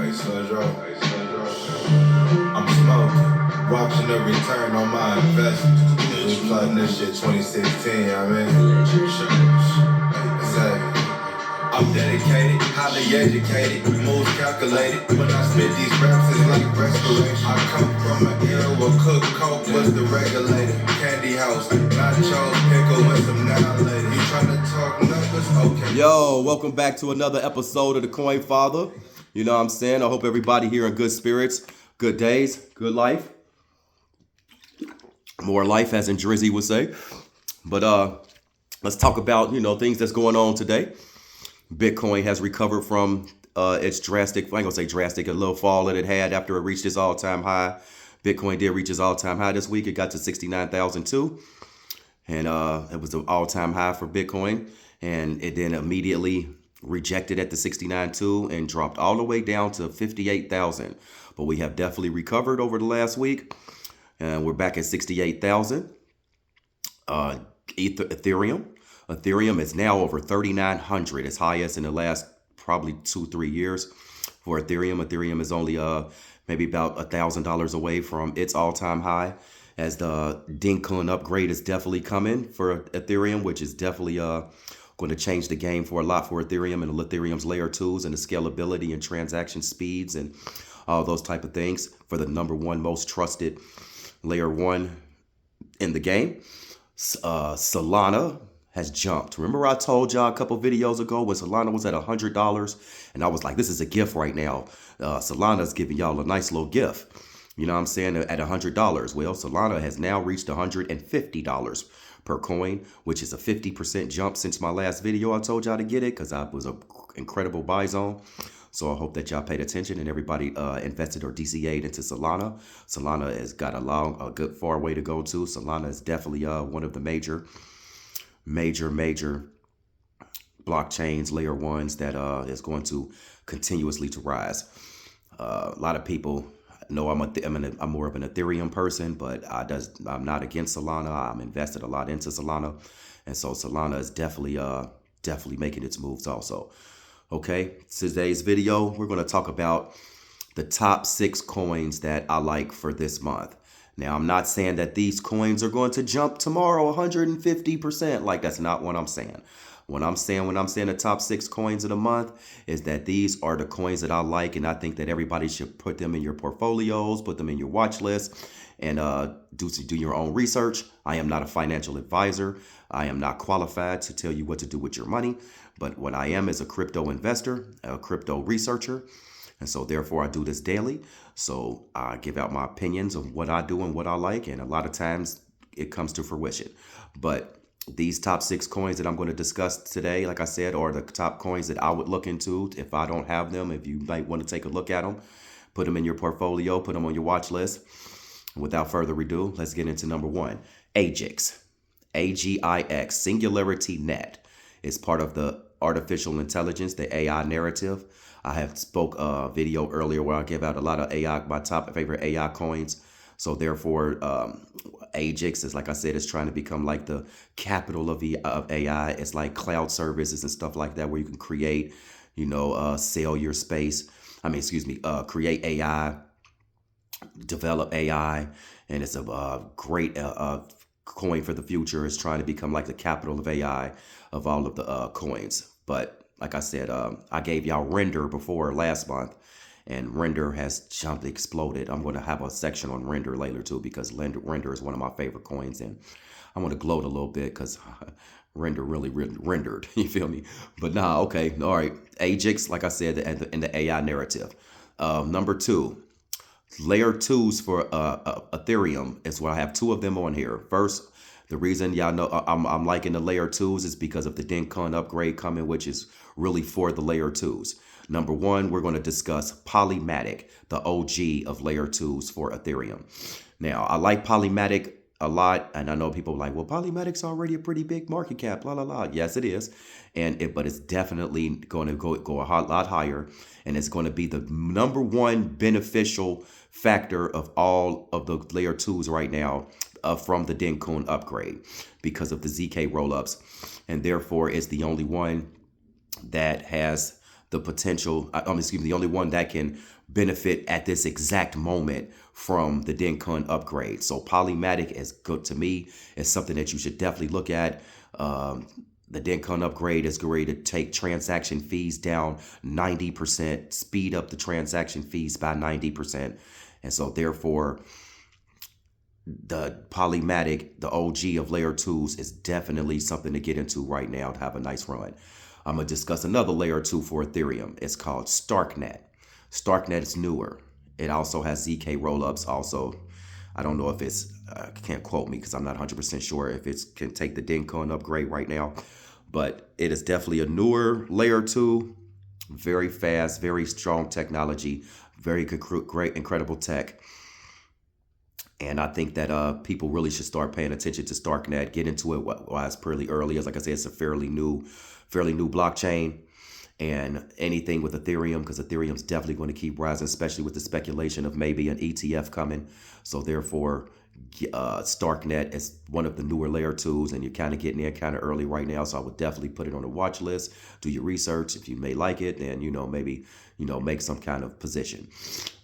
I'm smoking, watching the return on my investment. We plotting this shit 2016, I mean. I'm dedicated, highly educated, moves calculated. When I spit these raps, it's like respiration. I come from an era where cook coke was the regulator. Candy house, nachos, pickle, and some now later. You tryna talk numbers? Okay. Yo, welcome back to another episode of the Coin Father. You know what I'm saying? I hope everybody here in good spirits, good days, good life. More life, as in Drizzy would say. But let's talk about, things that's going on today. Bitcoin has recovered from its drastic, I ain't gonna say drastic, a little fall that it had after it reached its all-time high. Bitcoin did reach its all-time high this week. It got to 69,002. And it was an all-time high for Bitcoin. And it then immediately rejected at the 69.2 and dropped all the way down to 58,000. But we have definitely recovered over the last week. And we're back at 68,000. Ethereum is now over 3,900, its highest in the last probably 2-3 years for Ethereum. Ethereum is only maybe about $1,000 away from its all-time high, as the Dinkun upgrade is definitely coming for Ethereum, which is definitely going to change the game for a lot for Ethereum and Ethereum's layer 2s and the scalability and transaction speeds and all those type of things for the number one most trusted layer 1 in the game. Solana has jumped. Remember I told y'all a couple videos ago when Solana was at $100 and I was like, this is a gift right now. Solana's giving y'all a nice little gift. You know what I'm saying? At $100. Well, Solana has now reached $150 per coin, which is a 50% jump since my last video I told y'all to get it, because I was an incredible buy zone. So I hope that y'all paid attention and everybody invested or DCA'd into Solana. Solana has got a good far way to go too. Solana is definitely one of the major blockchains, layer 1s that is going to continuously to rise. A lot of people know I'm more of an Ethereum person, but I'm not against Solana. I'm invested a lot into Solana, and so Solana is definitely making its moves also. Okay, today's video, we're going to talk about the top 6 coins that I like for this month. Now, I'm not saying that these coins are going to jump tomorrow 150%. Like, that's not what I'm saying. When I'm saying the top 6 coins of the month is that these are the coins that I like, and I think that everybody should put them in your portfolios, put them in your watch list, and do your own research. I am not a financial advisor. I am not qualified to tell you what to do with your money, but what I am is a crypto investor, a crypto researcher, and so therefore I do this daily. So I give out my opinions of what I do and what I like, and a lot of times it comes to fruition. But these top 6 coins that I'm going to discuss today, like I said, are the top coins that I would look into if I don't have them. If you might want to take a look at them, put them in your portfolio, put them on your watch list. Without further ado, let's get into number 1. AGIX, AGIX, Singularity Net, is part of the artificial intelligence, the AI narrative. I have spoke a video earlier where I give out a lot of AI, my top favorite AI coins. So therefore, AGIX is, like I said, it's trying to become like the capital of AI. It's like cloud services and stuff like that, where you can create, sell your space. Create AI, develop AI, and it's a great coin for the future. It's trying to become like the capital of AI of all of the coins. But like I said, I gave y'all Render before last month, and Render has jumped, exploded. I'm going to have a section on Render later too, because Render is one of my favorite coins, and I want to gloat a little bit because Render really rendered. You feel me? But nah, okay, all right. AGIX, like I said, in the AI narrative. Number 2, layer 2s for Ethereum is what I have 2 of them on here. First, the reason y'all know I'm liking the layer 2s is because of the Dinkun upgrade coming, which is really for the layer 2s. Number 1, we're going to discuss Polymatic, the OG of layer 2s for Ethereum. Now, I like Polymatic a lot, and I know people are like, well, Polymatic's already a pretty big market cap, la la la. Yes, it is, but it's definitely going to go a lot higher, and it's going to be the number 1 beneficial factor of all of the layer 2s right now from the Dinkun upgrade because of the ZK rollups, and therefore it's the only one that has the potential, the only one that can benefit at this exact moment from the Dencun upgrade. So Polymatic is good to me. It's something that you should definitely look at. The Dencun upgrade is going to take transaction fees down 90%, speed up the transaction fees by 90%. And so therefore, the Polymatic, the OG of layer 2s, is definitely something to get into right now to have a nice run. I'm going to discuss another layer 2 for Ethereum. It's called Starknet. Starknet is newer. It also has ZK rollups. Also, I don't know if it's, can't quote me because I'm not 100% sure if it can take the Dencun upgrade right now. But it is definitely a newer layer 2. Very fast, very strong technology, very great, incredible tech. And I think that people really should start paying attention to Starknet, get into it while it's pretty early. As like I said, it's a fairly new blockchain. And anything with Ethereum, because Ethereum's definitely going to keep rising, especially with the speculation of maybe an ETF coming. So therefore, Starknet is one of the newer layer 2s, and you're kind of getting in kind of early right now. So I would definitely put it on the watch list. Do your research. If you may like it, and maybe make some kind of position.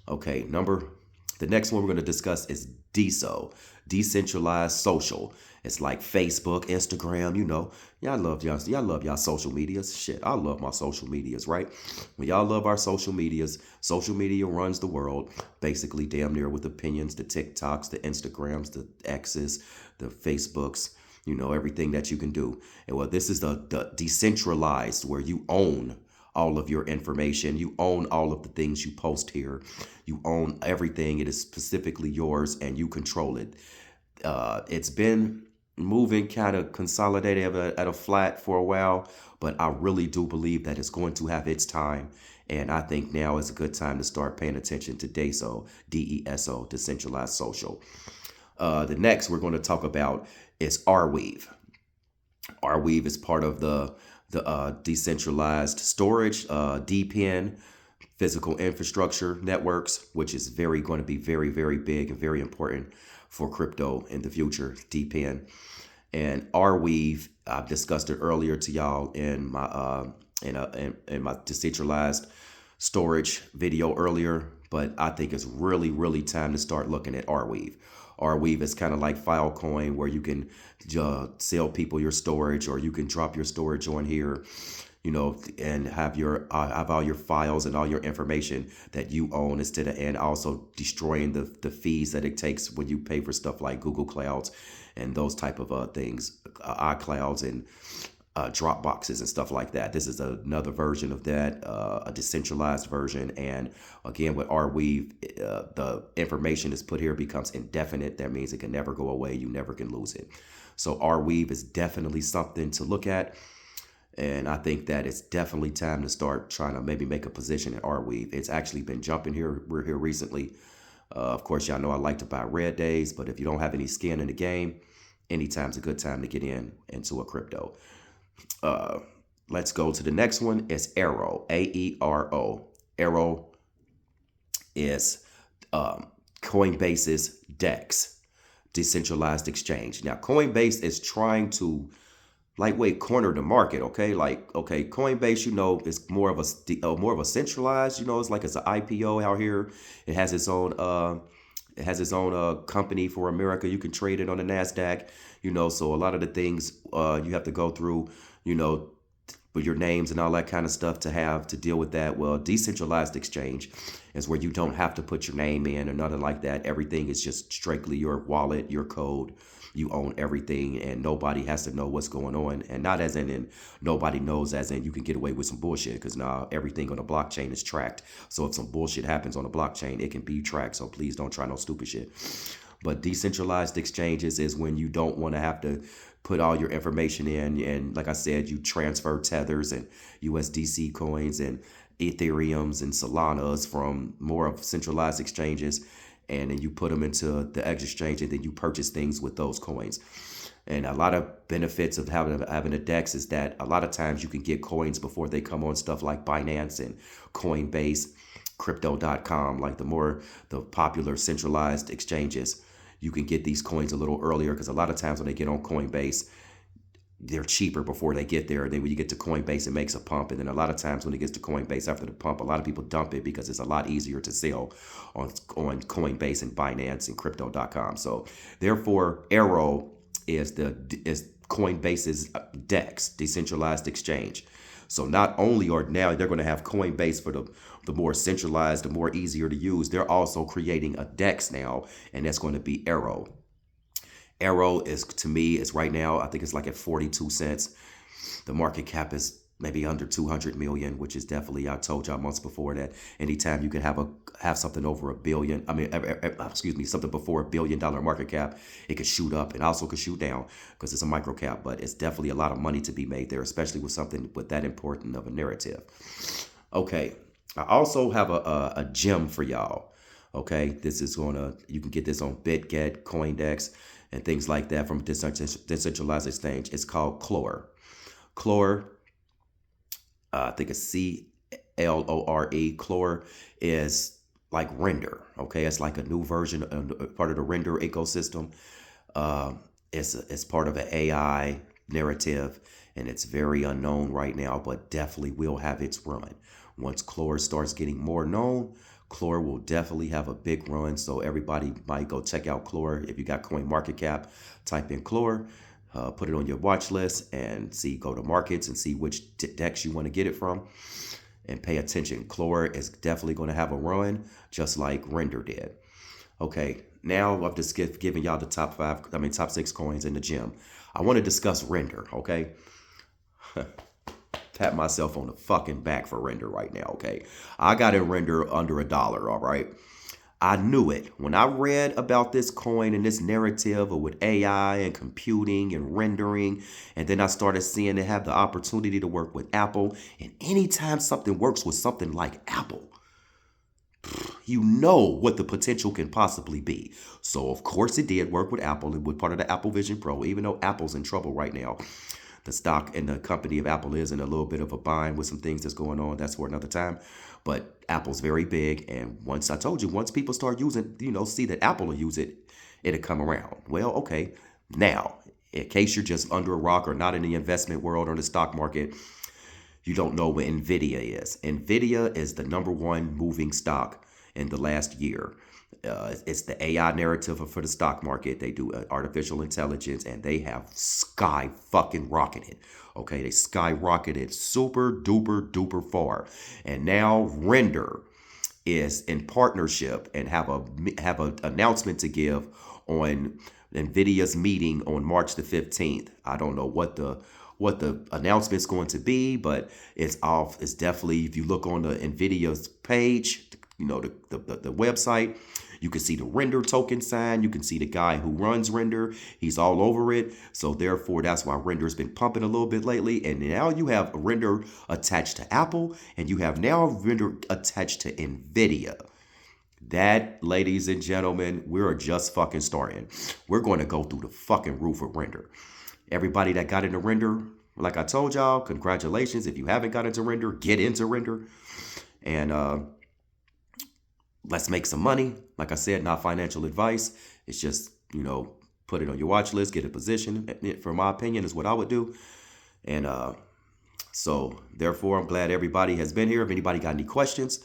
Okay, the next one we're going to discuss is DeSo, decentralized social. It's like Facebook, Instagram, Y'all love y'all social medias. Shit, I love my social medias, right? When y'all love our social medias, social media runs the world, basically damn near, with opinions, the TikToks, the Instagrams, the X's, the Facebooks, everything that you can do. And well, this is the decentralized, where you own all of your information. You own all of the things you post here. You own everything. It is specifically yours, and you control it. It's been moving kind of consolidated at a flat for a while, but I really do believe that it's going to have its time. And I think now is a good time to start paying attention to DeSo, DESO, decentralized social. The next we're going to talk about is Arweave. Arweave is part of the decentralized storage, DPN, physical infrastructure networks, which is going to be very, very big and very important for crypto in the future, DPN. And Arweave, I've discussed it earlier to y'all in my in my decentralized storage video earlier, but I think it's really, really time to start looking at Arweave. Arweave is kind of like Filecoin, where you can sell people your storage, or you can drop your storage on here, and have have all your files and all your information that you own, and also destroying the fees that it takes when you pay for stuff like Google Clouds and those type of things, iClouds and Dropboxes and stuff like that. This is another version of that, a decentralized version. And again, with Arweave, the information is put here becomes indefinite. That means it can never go away. You never can lose it. So Arweave is definitely something to look at. And I think that it's definitely time to start trying to maybe make a position in Arweave. It's actually been jumping here. We're here recently. Of course, y'all know I like to buy red days, but if you don't have any skin in the game, anytime's a good time to get into a crypto. Let's go to the next one. It's Arrow, AERO. Arrow is Coinbase's DEX, decentralized exchange. Now, Coinbase is trying to lightweight corner the market. Okay, Coinbase, is more of a centralized. It's like it's an IPO out here. It has its own company for America. You can trade it on the NASDAQ. So a lot of the things you have to go through, with your names and all that kind of stuff to deal with that. Well, decentralized exchange is where you don't have to put your name in or nothing like that. Everything is just strictly your wallet, your code. You own everything, and nobody has to know what's going on. And not as in nobody knows, as in you can get away with some bullshit, because now everything on the blockchain is tracked. So if some bullshit happens on the blockchain, it can be tracked. So please don't try no stupid shit. But decentralized exchanges is when you don't want to have to put all your information in. And like I said, you transfer tethers and USDC coins and Ethereums and Solanas from more of centralized exchanges, and then you put them into the exchange, and then you purchase things with those coins. And a lot of benefits of having a DEX is that a lot of times you can get coins before they come on stuff like Binance and Coinbase, Crypto.com, like the popular centralized exchanges. You can get these coins a little earlier, because a lot of times when they get on Coinbase, they're cheaper before they get there. And then when you get to Coinbase, it makes a pump. And then a lot of times when it gets to Coinbase after the pump, a lot of people dump it because it's a lot easier to sell on Coinbase and Binance and Crypto.com. So therefore, Arrow is Coinbase's DEX, decentralized exchange. So not only are now they're going to have Coinbase for the more centralized, the more easier to use, they're also creating a DEX now, and that's going to be Arrow. Arrow is, to me, is right now, I think it's like at 42 cents. The market cap is maybe under 200 million, which is definitely, I told y'all months before that anytime you can have something over a billion, something before $1 billion market cap, it could shoot up and also could shoot down because it's a micro cap, but it's definitely a lot of money to be made there, especially with something with that important of a narrative. Okay, I also have a gem for y'all. Okay, this is you can get this on BitGet, CoinDex, and things like that from decentralized exchange. It's called Clore. Clore, I think it's CLORE. Clore is like Render. Okay, it's like a new version, part of the Render ecosystem. It's part of an AI narrative, and it's very unknown right now, but definitely will have its run. Once Clore starts getting more known, Clore will definitely have a big run, so everybody might go check out Clore. If you got CoinMarketCap, type in Clore, put it on your watch list, and go to markets and see which DEX you want to get it from, and pay attention. Clore is definitely going to have a run, just like Render did. Okay, now I've just given y'all the top 6 coins in the gym. I want to discuss Render, okay? Pat myself on the fucking back for Render right now, okay? I got in Render under $1, all right? I knew it. When I read about this coin and this narrative with AI and computing and rendering, and then I started seeing it have the opportunity to work with Apple, and anytime something works with something like Apple, you know what the potential can possibly be. So, of course, it did work with Apple and with part of the Apple Vision Pro, even though Apple's in trouble right now. The stock and the company of Apple is in a little bit of a bind with some things that's going on. That's for another time. But Apple's very big. And once people start using, see that Apple will use it, it'll come around. Well, okay. Now, in case you're just under a rock or not in the investment world or the stock market, you don't know what Nvidia is. Nvidia is the #1 moving stock in the last year. It's the AI narrative for the stock market. They do artificial intelligence, and they have rocketed. Okay, they skyrocketed super duper far, and now Render is in partnership and have an announcement to give on Nvidia's meeting on March the 15th. I don't know what the announcement's going to be, but it's definitely, if you look on the Nvidia's page, the website, you can see the Render token sign. You can see the guy who runs Render. He's all over it. So therefore, that's why Render's been pumping a little bit lately. And now you have Render attached to Apple, and you have now Render attached to Nvidia. That, ladies and gentlemen, we're just fucking starting. We're going to go through the fucking roof of Render. Everybody that got into Render, like I told y'all, congratulations. If you haven't got into Render, get into Render. And let's make some money. Like I said, not financial advice. It's just, put it on your watch list, get a position. For my opinion, is what I would do. And so, therefore, I'm glad everybody has been here. If anybody got any questions,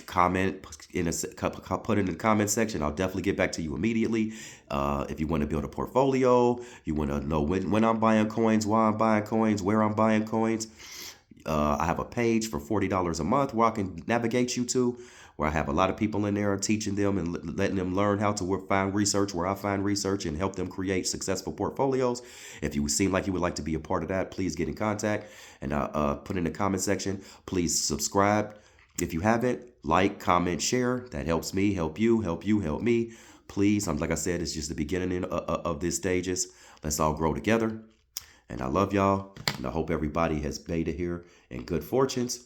comment put in the comment section. I'll definitely get back to you immediately. If you want to build a portfolio, you want to know when I'm buying coins, why I'm buying coins, where I'm buying coins. I have a page for $40 a month where I can navigate you to, where I have a lot of people in there teaching them and letting them learn how to find research, where I find research, and help them create successful portfolios. If you seem like you would like to be a part of that, please get in contact and put in the comment section. Please subscribe. If you haven't, like, comment, share. That helps me, help you, help me. Please, like I said, it's just the beginning of these stages. Let's all grow together. And I love y'all. And I hope everybody has made it here in good fortunes.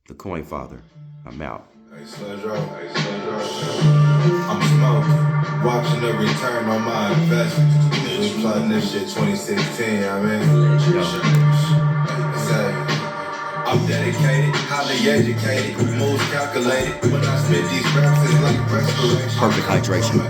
The Coin Father. I'm out. I'm smoking, watching the return on my investment. We plotting this shit 2016, I'm dedicated, highly educated, moves calculated. When I spit these raps, it's like respiration. Perfect hydration.